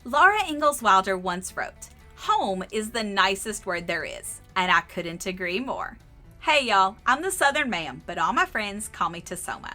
Laura Ingalls Wilder once wrote, "Home is the nicest word there is," and I couldn't agree more. Hey y'all, I'm the Southern ma'am, but all my friends call me Tasoma.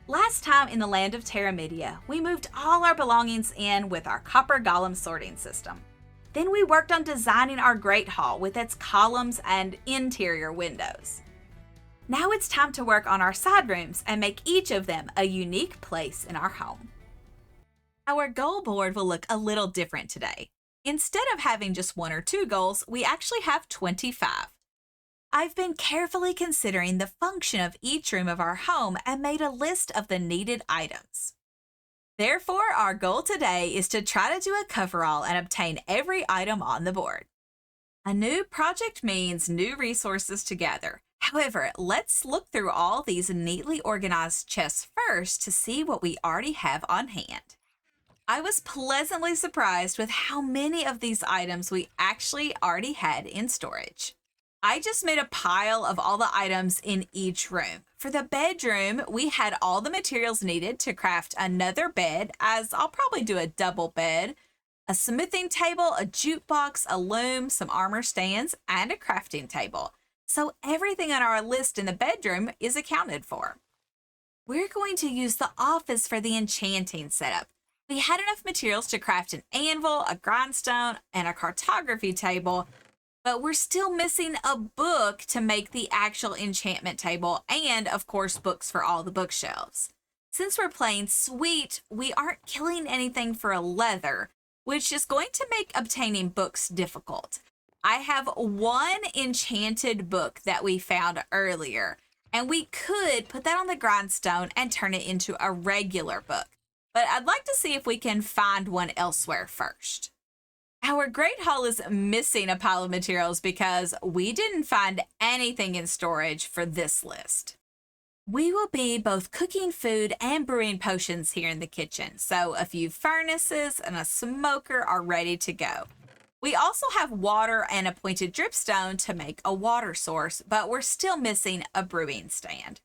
Last time in the land of Terremydia, we moved all our belongings in with our copper golem sorting system. Then we worked on designing our Great Hall with its columns and interior windows. Now it's time to work on our side rooms and make each of them a unique place in our home. Our goal board will look a little different today. Instead of having just 1 or 2 goals, we actually have 25. I've been carefully considering the function of each room of our home and made a list of the needed items. Therefore, our goal today is to try to do a coverall and obtain every item on the board. A new project means new resources to gather. However, let's look through all these neatly organized chests first to see what we already have on hand. I was pleasantly surprised with how many of these items we actually already had in storage. I just made a pile of all the items in each room. For the bedroom, we had all the materials needed to craft another bed, as I'll probably do a double bed, a smithing table, a jukebox, a loom, some armor stands, and a crafting table. So everything on our list in the bedroom is accounted for. We're going to use the office for the enchanting setup. We had enough materials to craft an anvil, a grindstone, and a cartography table, but we're still missing a book to make the actual enchantment table and, of course, books for all the bookshelves. Since we're playing sweet, we aren't killing anything for a leather, which is going to make obtaining books difficult. I have 1 enchanted book that we found earlier, and we could put that on the grindstone and turn it into a regular book. But I'd like to see if we can find one elsewhere first. Our Great Hall is missing a pile of materials because we didn't find anything in storage for this list. We will be both cooking food and brewing potions here in the kitchen, so a few furnaces and a smoker are ready to go. We also have water and a pointed dripstone to make a water source, but we're still missing a brewing stand.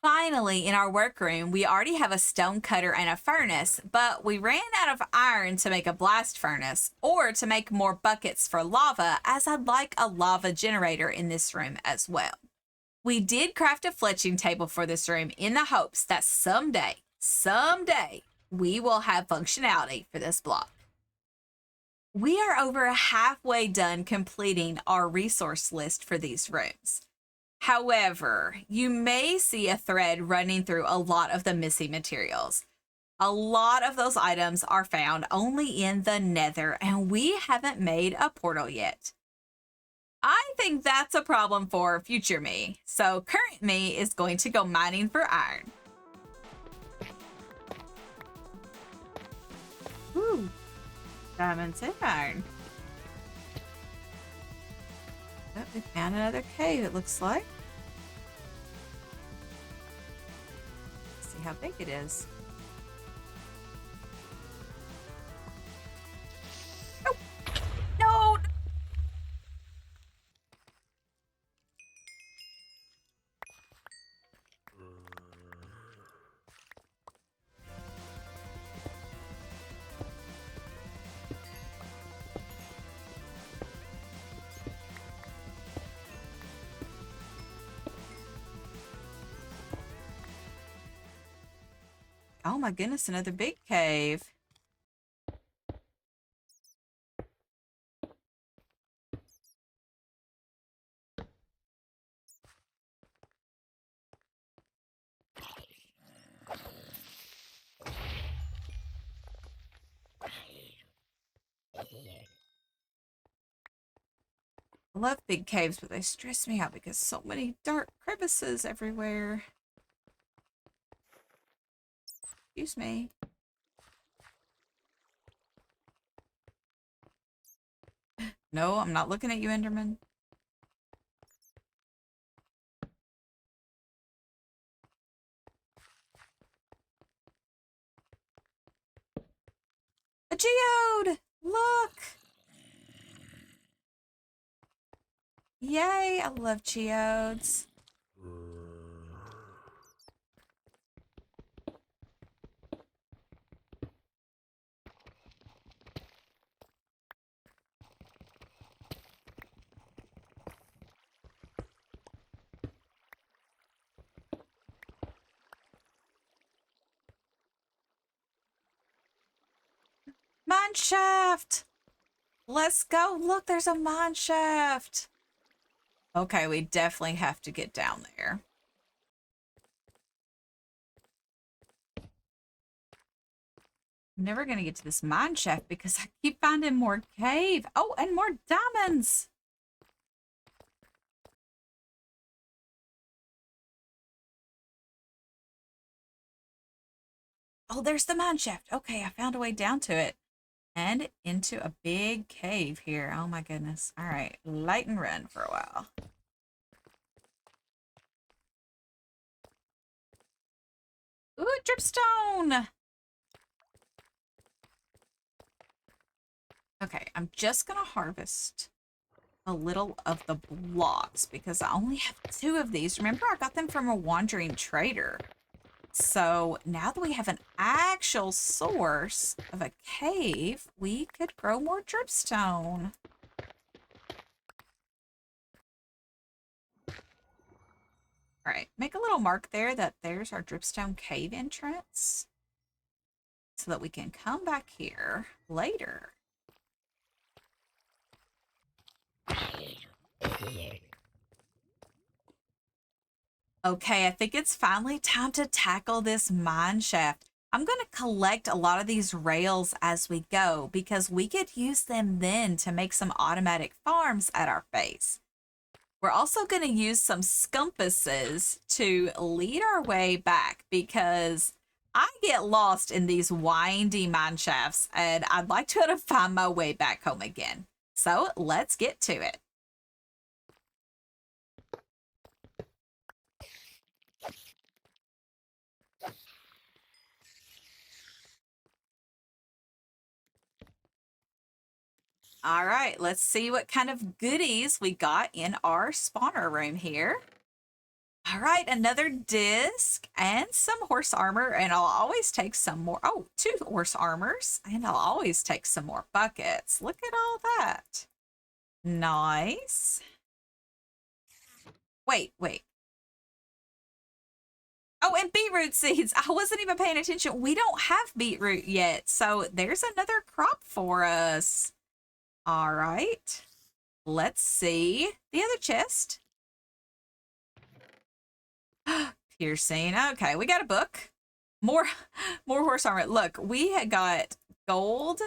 Finally, in our workroom, we already have a stone cutter and a furnace, but we ran out of iron to make a blast furnace or to make more buckets for lava, as I'd like a lava generator in this room as well. We did craft a fletching table for this room in the hopes that someday, we will have functionality for this block. We are over halfway done completing our resource list for these rooms. However, you may see a thread running through a lot of the missing materials. A lot of those items are found only in the Nether, and we haven't made a portal yet. I think that's a problem for future me, so current me is going to go mining for iron. Ooh, diamonds and iron. Oh, we found another cave, it looks like. Let's see how big it is. Oh, no! Oh my goodness, another big cave. I love big caves, but they stress me out because so many dark crevices everywhere. Excuse me. No, I'm not looking at you, Enderman. A geode! Look! Yay, I love geodes. mine shaft. Let's go. Look, there's a mine shaft. Okay, we definitely have to get down there. I'm never going to get to this mine shaft because I keep finding more cave. Oh, and more diamonds. Oh, there's the mine shaft. Okay, I found a way down to it. And into a big cave here. Oh my goodness. All right, light and run for a while. Ooh, dripstone. Okay, I'm just going to harvest a little of the blocks because I only have 2 of these. Remember, I got them from a wandering trader. So now that we have an actual source of a cave, we could grow more dripstone. All right, make a little mark there that there's our dripstone cave entrance so that we can come back here later. Okay, I think it's finally time to tackle this mine shaft. I'm going to collect a lot of these rails as we go because we could use them then to make some automatic farms at our base. We're also going to use some scumpuses to lead our way back because I get lost in these windy mine shafts and I'd like to be able to find my way back home again. So let's get to it. All right, let's see what kind of goodies we got in our spawner room here. All right, another disc and some horse armor, and I'll always take some more. Oh, 2 horse armors, and I'll always take some more buckets. Look at all that. Nice. Wait. Oh, and beetroot seeds. I wasn't even paying attention. We don't have beetroot yet, so there's another crop for us. All right. Let's see the other chest. Piercing. Okay, we got a book. More horse armor. Look, we had got gold,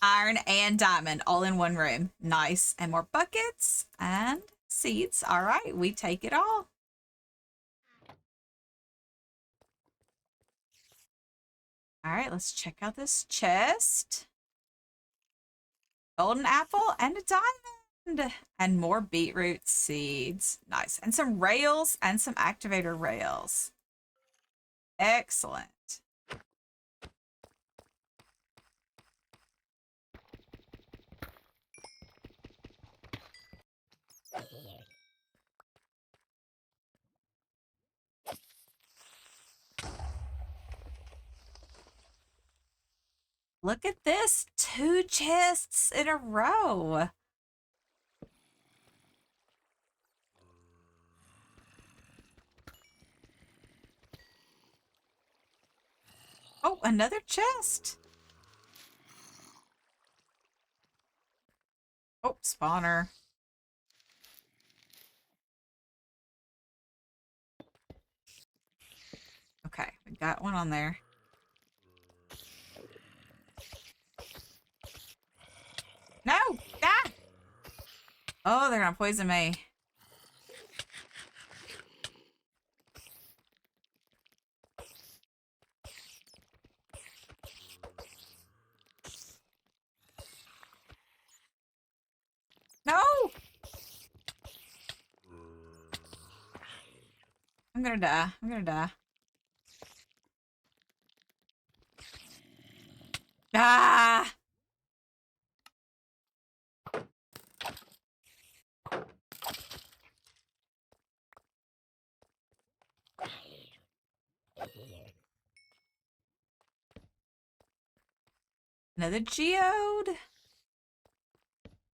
iron, and diamond all in one room. Nice. And more buckets and seeds. All right, we take it all. All right, let's check out this chest. Golden apple and a diamond. And more beetroot seeds. Nice. And some rails and some activator rails. Excellent. Look at this. 2 chests in a row. Oh, another chest. Oh, spawner. Okay, we got one on there. No! Ah! Oh, they're gonna poison me. No! I'm gonna die. I'm gonna die. Ah! Another geode.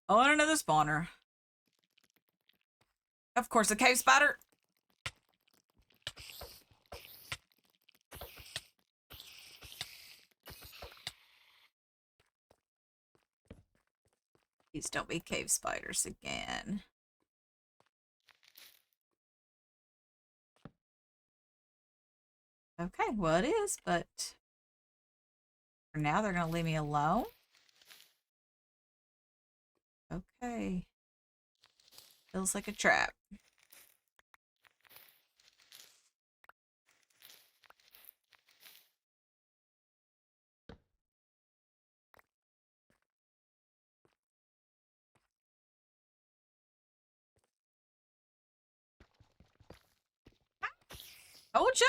Oh, and another spawner. Of course, a cave spider. Please don't be cave spiders again. Okay, well it is, but for now they're gonna leave me alone. Okay. Feels like a trap. Told ya!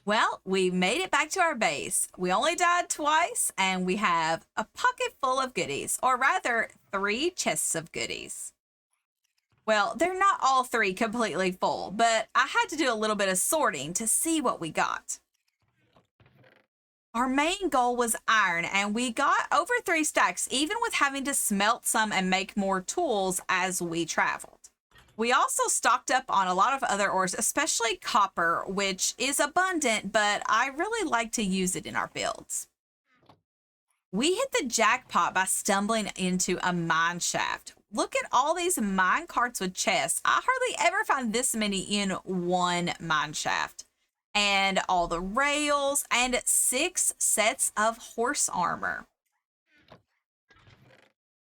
Well, we made it back to our base. We only died twice, and we have a pocket full of goodies, or rather, 3 chests of goodies. Well, they're not all 3 completely full, but I had to do a little bit of sorting to see what we got. Our main goal was iron, and we got over 3 stacks, even with having to smelt some and make more tools as we traveled. We also stocked up on a lot of other ores, especially copper, which is abundant, but I really like to use it in our builds. We hit the jackpot by stumbling into a mine shaft. Look at all these mine carts with chests. I hardly ever find this many in one mine shaft. And all the rails and 6 sets of horse armor.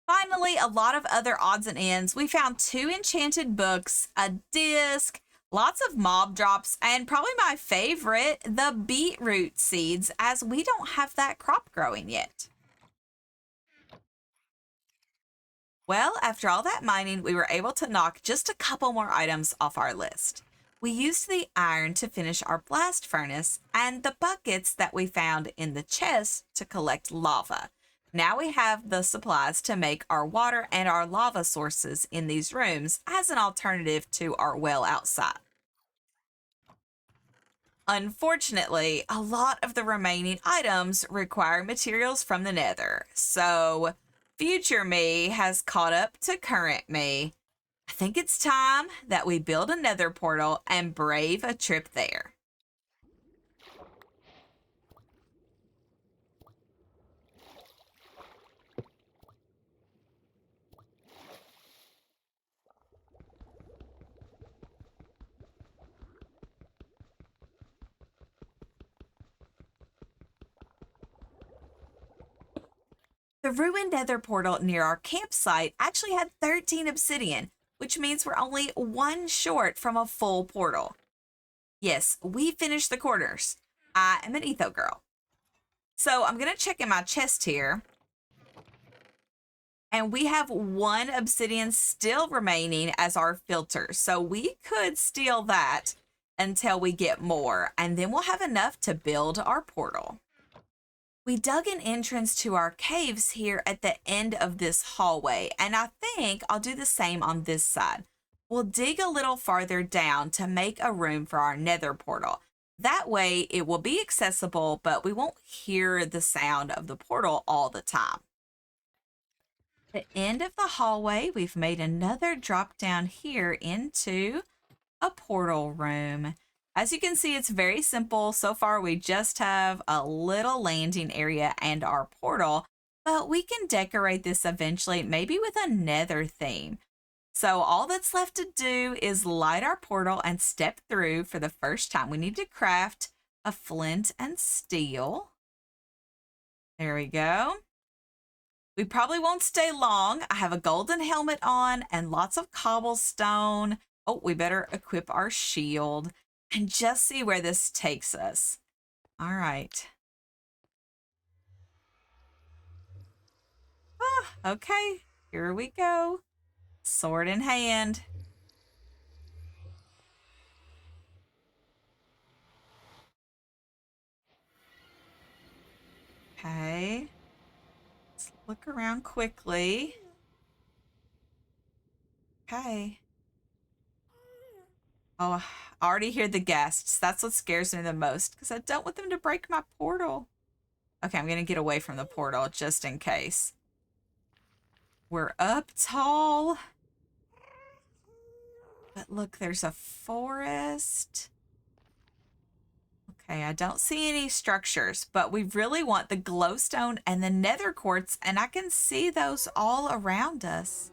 Finally, a lot of other odds and ends. We found 2 enchanted books, a disc, lots of mob drops, and probably my favorite, the beetroot seeds, as we don't have that crop growing yet. Well, after all that mining, we were able to knock just a couple more items off our list. We used the iron to finish our blast furnace and the buckets that we found in the chest to collect lava. Now we have the supplies to make our water and our lava sources in these rooms as an alternative to our well outside. Unfortunately, a lot of the remaining items require materials from the Nether, so future me has caught up to current me. I think it's time that we build a Nether portal and brave a trip there. The ruined Nether portal near our campsite actually had 13 obsidian, which means we're only 1 short from a full portal. Yes, we finished the corners. I am an etho girl. So I'm going to check in my chest here. And we have 1 obsidian still remaining as our filter. So we could steal that until we get more. And then we'll have enough to build our portal. We dug an entrance to our caves here at the end of this hallway, and I think I'll do the same on this side. We'll dig a little farther down to make a room for our Nether portal. That way it will be accessible, but we won't hear the sound of the portal all the time. At the end of the hallway, we've made another drop down here into a portal room. As you can see, it's very simple. So far, we just have a little landing area and our portal, but we can decorate this eventually, maybe with a Nether theme. So all that's left to do is light our portal and step through for the first time. We need to craft a flint and steel. There we go. We probably won't stay long. I have a golden helmet on and lots of cobblestone. Oh, we better equip our shield and just see where this takes us. All right. Okay, here we go. Sword in hand. Okay. Let's look around quickly. Okay. Oh, I already hear the guests. That's what scares me the most because I don't want them to break my portal. Okay, I'm going to get away from the portal just in case. We're up tall. But look, there's a forest. Okay, I don't see any structures, but we really want the glowstone and the nether quartz, and I can see those all around us.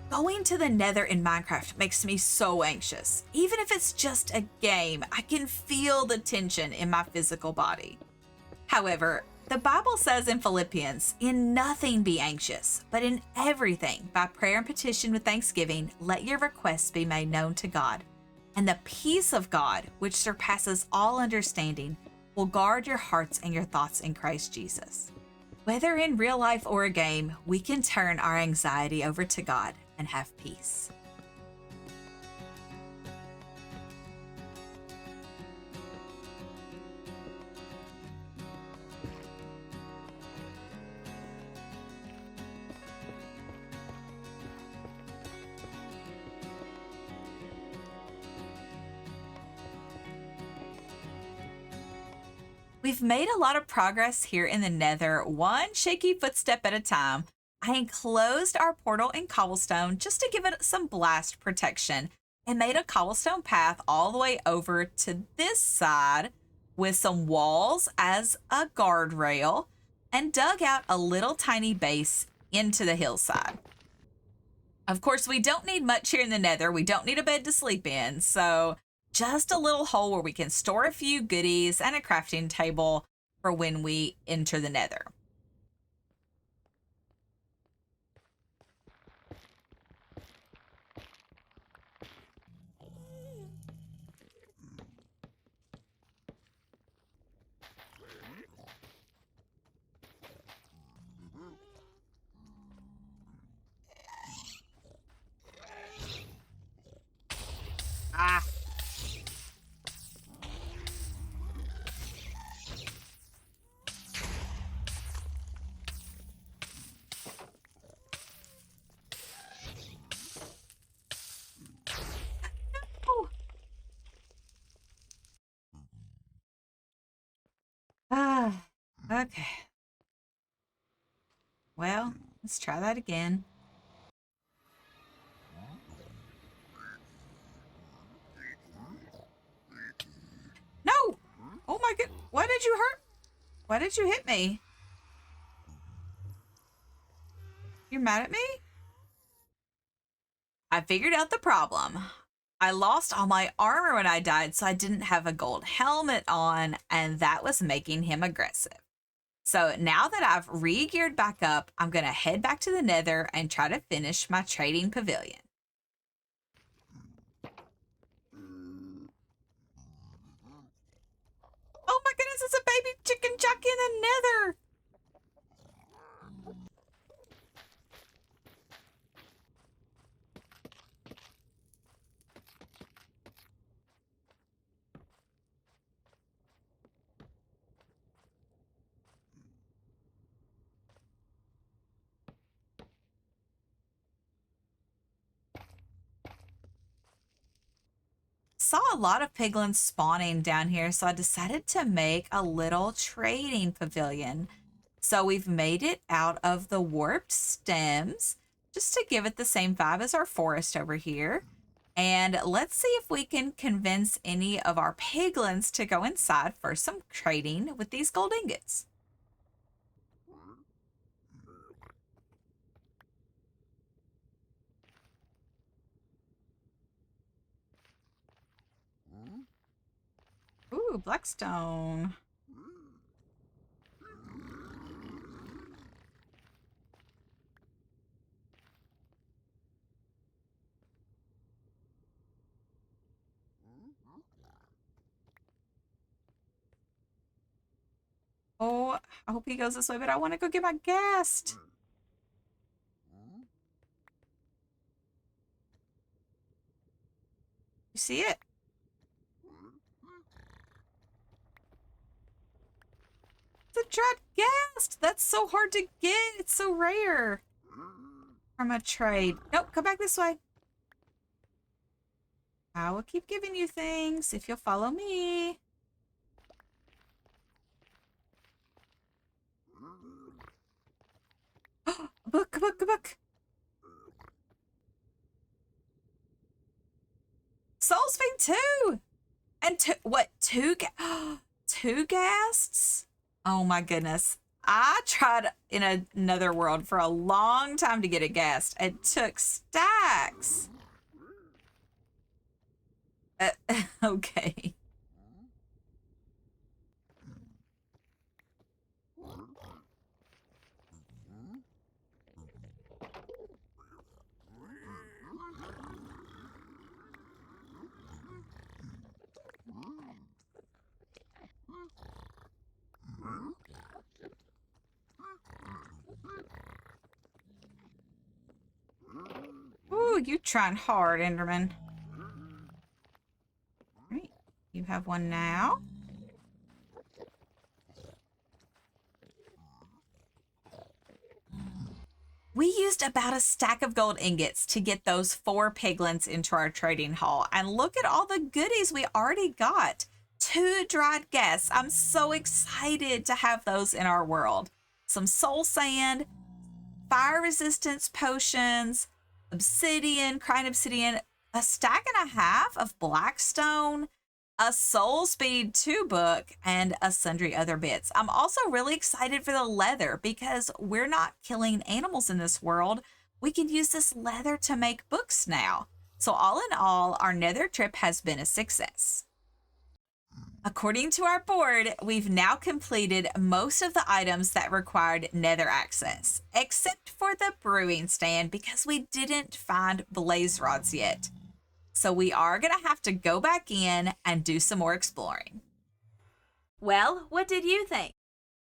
Going to the nether in Minecraft makes me so anxious. Even if it's just a game, I can feel the tension in my physical body. However, the Bible says in Philippians, "In nothing be anxious, but in everything, by prayer and petition with thanksgiving, let your requests be made known to God. And the peace of God, which surpasses all understanding, will guard your hearts and your thoughts in Christ Jesus." Whether in real life or a game, we can turn our anxiety over to God and have peace. We've made a lot of progress here in the nether, one shaky footstep at a time. I enclosed our portal in cobblestone just to give it some blast protection and made a cobblestone path all the way over to this side with some walls as a guardrail and dug out a little tiny base into the hillside. Of course, we don't need much here in the nether. We don't need a bed to sleep in, so just a little hole where we can store a few goodies and a crafting table for when we enter the nether. Ah. Oh. Ah. Okay. Well, let's try that again. No! Oh my god. Why did you hurt? Why did you hit me? You're mad at me? I figured out the problem. I lost all my armor when I died, so I didn't have a gold helmet on, and that was making him aggressive. So now that I've re-geared back up, I'm going to head back to the nether and try to finish my trading pavilion. Oh my goodness, it's a baby chicken jockey in the nether! Saw a lot of piglins spawning down here, so I decided to make a little trading pavilion. So we've made it out of the warped stems, just to give it the same vibe as our forest over here. And let's see if we can convince any of our piglins to go inside for some trading with these gold ingots. Ooh, blackstone. Oh, I hope he goes this way, but I want to go get my ghast. You see it? It's a dried ghast. That's so hard to get. It's so rare. From a trade. Nope, come back this way. I will keep giving you things if you'll follow me. A book, a book, a book. Soul's Feed 2. And two ghasts? Oh my goodness. I tried in another world for a long time to get a ghast. It took stacks. Okay. Ooh, you trying hard, Enderman. All right, you have one now. We used about a stack of gold ingots to get those 4 piglins into our trading hall. And look at all the goodies we already got. 2 dried ghasts. I'm so excited to have those in our world. Some soul sand, fire resistance potions, obsidian, crying obsidian, a stack and a half of blackstone, a Soul Speed 2 book, and a sundry other bits. I'm also really excited for the leather because we're not killing animals in this world. We can use this leather to make books now. So all in all, our Nether trip has been a success. According to our board, we've now completed most of the items that required Nether access, except for the brewing stand because we didn't find blaze rods yet. So we are going to have to go back in and do some more exploring. Well, what did you think?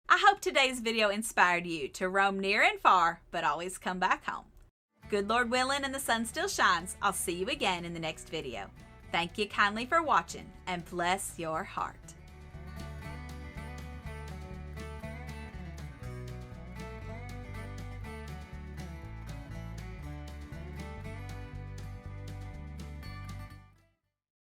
I hope today's video inspired you to roam near and far, but always come back home. Good Lord willing and the sun still shines, I'll see you again in the next video. Thank you kindly for watching, and bless your heart.